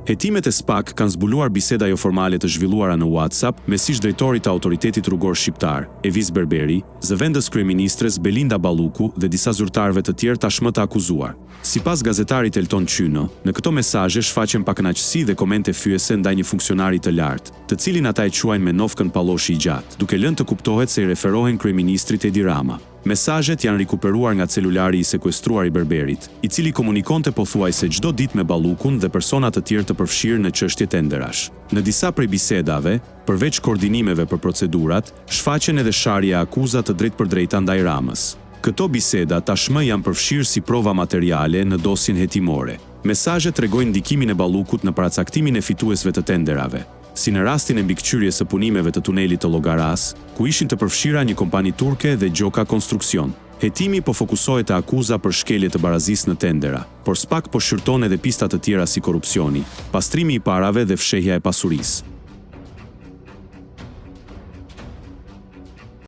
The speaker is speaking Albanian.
Hetimet e SPAK kanë zbuluar biseda jo formale të zhvilluara në WhatsApp mes ish drejtorit të Autoritetit Rrugor Shqiptar, Evis Berberi, zëvendës kryeministres Belinda Balluku dhe disa zyrtarëve të tjerë tashmë të akuzuar. Sipas gazetarit Elton Qyno, në këto mesazhe shfaqen pakënaqësi dhe komente fyese ndaj një funksionari të lartë, të cilin ata e quajnë me nofkën palloshi i gjatë, duke lënë të kuptohet se i referohen kryeministrit Edi Rama. Mesazhet janë rikuperuar nga celulari i sekuestruar i Berberit, i cili komunikonte pothuajse çdo ditë me Ballukun dhe persona të tjerë të përfshirë në çështje tenderash. Në disa prej bisedave, përveç koordinimeve për procedurat, shfaqen edhe sharje e akuza të drejtpërdrejta ndaj Ramës. Këto biseda tashmë janë përfshirë si prova materiale në dosjen hetimore. Mesazhet tregojnë ndikimin e Ballukut në paracaktimin e fituesve të tenderave, si në rastin e mbikëqyrjes së punimeve të tunelit të Llogaras, ku ishin të përfshira një kompani turke dhe Gjoka Konstruksion. Hetimi po fokusohet te akuza për shkelje të barazisë në tendera, por SPAK po shqyrton edhe pista të tjera si korrupsioni, pastrimi i parave dhe fshehja e pasurisë.